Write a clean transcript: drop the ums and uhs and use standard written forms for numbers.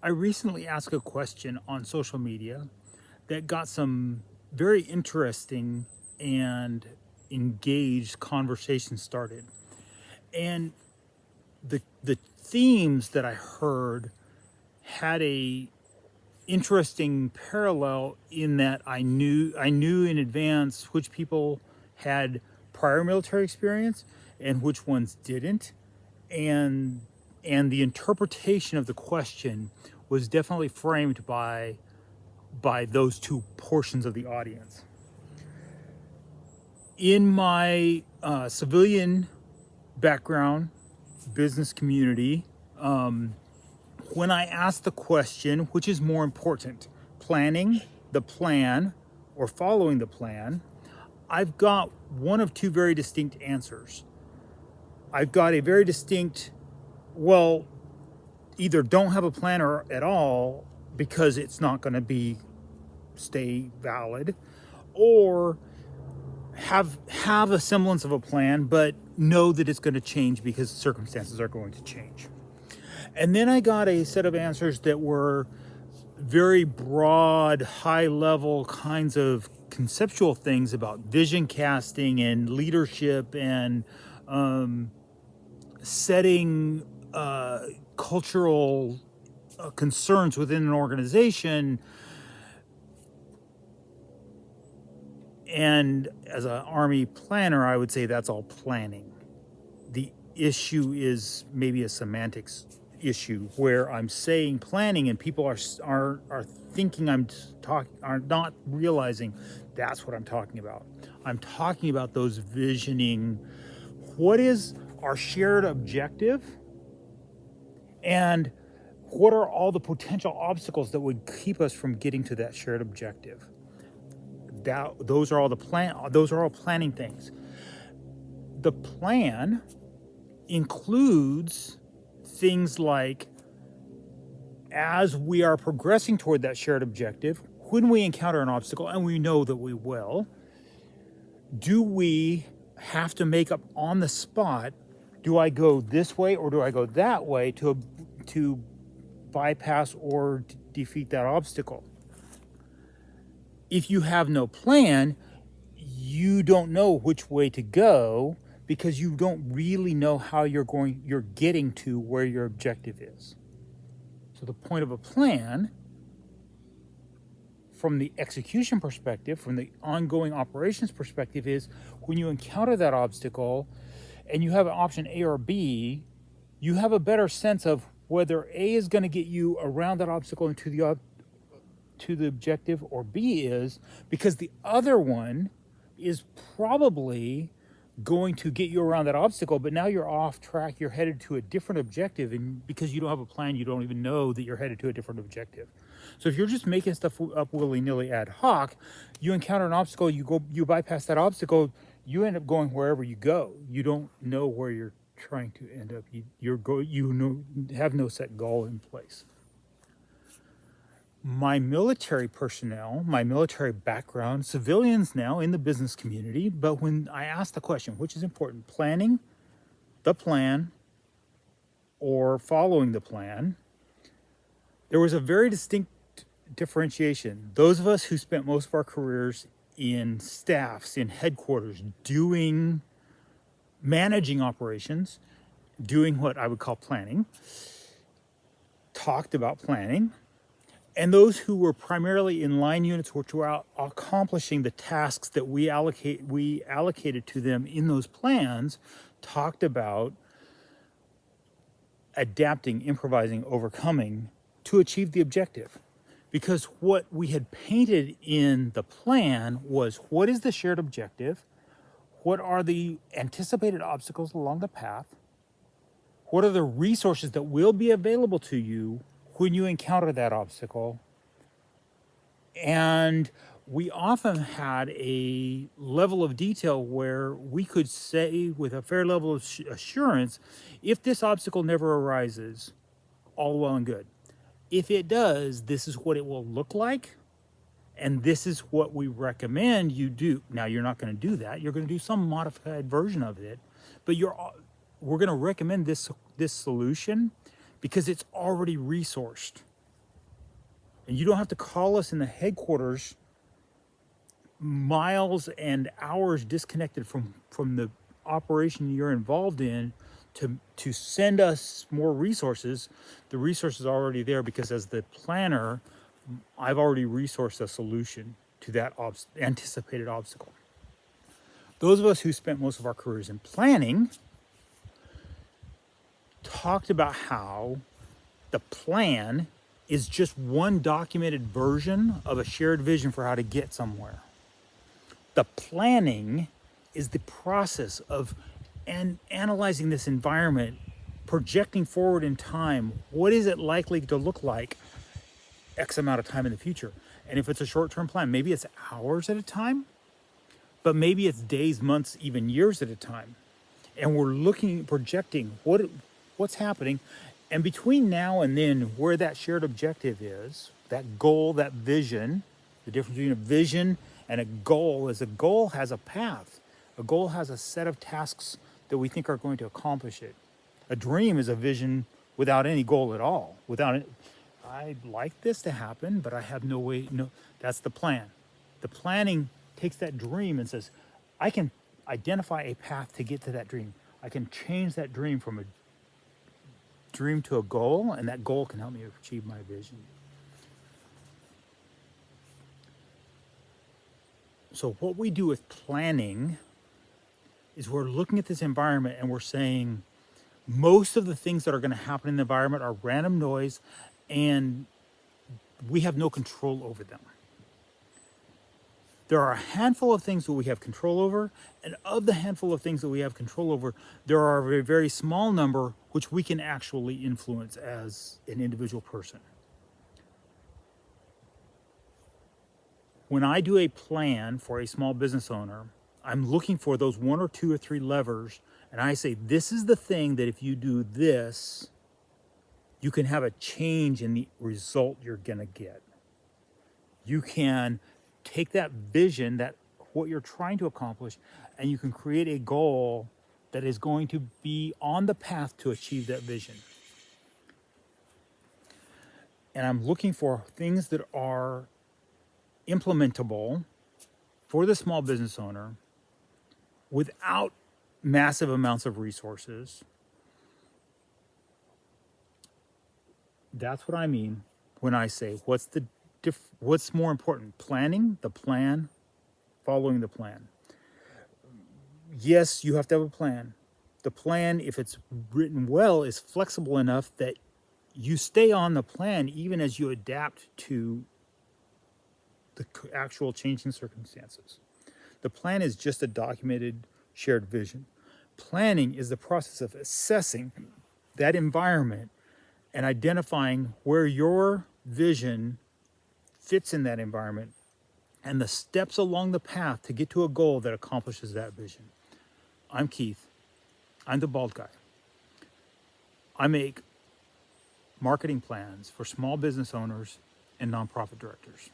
I recently asked a question on social media that got some very interesting and engaged conversation started. And the themes that I heard had a interesting parallel in that I knew in advance which people had prior military experience and which ones didn't, and the interpretation of the question was definitely framed by those two portions of the audience. In my civilian background, business community, when I ask the question, which is more important, planning the plan or following the plan, I've got one of two very distinct answers. I've got a very distinct, well, either don't have a plan or at all because it's not going to be stay valid, or have a semblance of a plan but know that it's going to change because circumstances are going to change. And then I got a set of answers that were very broad, high level kinds of conceptual things about vision casting and leadership and setting cultural concerns within an organization. And as an Army planner, I would say that's all planning. The issue is maybe a semantics issue where I'm saying planning and people are thinking are not realizing that's what I'm talking about. I'm talking about those visioning. What is our shared objective? And what are all the potential obstacles that would keep us from getting to that shared objective? Those are all planning things. The plan includes things like, as we are progressing toward that shared objective, when we encounter an obstacle, and we know that we will, do we have to make up on the spot, do I go this way or do I go that way to bypass or defeat that obstacle? If you have no plan, you don't know which way to go because you don't really know how you're getting to where your objective is. So the point of a plan, from the execution perspective, from the ongoing operations perspective, is when you encounter that obstacle and you have an option A or B, you have a better sense of whether A is going to get you around that obstacle and to the objective, or B is, because the other one is probably going to get you around that obstacle, but now you're off track, you're headed to a different objective, and because you don't have a plan, you don't even know that you're headed to a different objective. So if you're just making stuff up willy-nilly ad hoc, you encounter an obstacle, you bypass that obstacle, you end up going wherever you go. You don't know where you're trying to end up. You have no set goal in place. My military personnel, my military background, civilians now in the business community, but when I ask the question, which is important, planning the plan or following the plan, there was a very distinct differentiation. Those of us who spent most of our careers in staffs, in headquarters, managing operations, doing what I would call planning, talked about planning. And those who were primarily in line units, which were out accomplishing the tasks that we allocated to them in those plans, talked about adapting, improvising, overcoming to achieve the objective. Because what we had painted in the plan was, what is the shared objective? What are the anticipated obstacles along the path? What are the resources that will be available to you when you encounter that obstacle? And we often had a level of detail where we could say with a fair level of assurance, if this obstacle never arises, all well and good. If it does, this is what it will look like, and this is what we recommend you do. Now, you're not going to do that. You're going to do some modified version of it, but we're going to recommend this solution because it's already resourced. And you don't have to call us in the headquarters miles and hours disconnected from the operation you're involved in to send us more resources. The resources are already there because as the planner, I've already resourced a solution to that anticipated obstacle. Those of us who spent most of our careers in planning talked about how the plan is just one documented version of a shared vision for how to get somewhere. The planning is the process of analyzing this environment, projecting forward in time. What is it likely to look like X amount of time in the future? And if it's a short-term plan, maybe it's hours at a time, but maybe it's days, months, even years at a time. And we're looking, projecting what's happening. And between now and then, where that shared objective is, that goal, that vision, the difference between a vision and a goal is a goal has a path. A goal has a set of tasks that we think are going to accomplish it. A dream is a vision without any goal at all. Without it, I'd like this to happen, but I have no way. No, that's the plan. The planning takes that dream and says, I can identify a path to get to that dream. I can change that dream from a dream to a goal, and that goal can help me achieve my vision. So what we do with planning is we're looking at this environment and we're saying most of the things that are going to happen in the environment are random noise and we have no control over them. There are a handful of things that we have control over, and of the handful of things that we have control over, there are a very, very small number which we can actually influence as an individual person. When I do a plan for a small business owner, I'm looking for those 1 or 2 or 3 levers, and I say, this is the thing that if you do this, you can have a change in the result you're gonna get. You can take that vision, that what you're trying to accomplish, and you can create a goal that is going to be on the path to achieve that vision. And I'm looking for things that are implementable for the small business owner without massive amounts of resources. That's what I mean when I say what's more important, planning, the plan, following the plan. Yes, you have to have a plan. The plan, if it's written well, is flexible enough that you stay on the plan even as you adapt to the actual changing circumstances. The plan is just a documented shared vision. Planning is the process of assessing that environment and identifying where your vision fits in that environment and the steps along the path to get to a goal that accomplishes that vision. I'm Keith. I'm the bald guy. I make marketing plans for small business owners and nonprofit directors.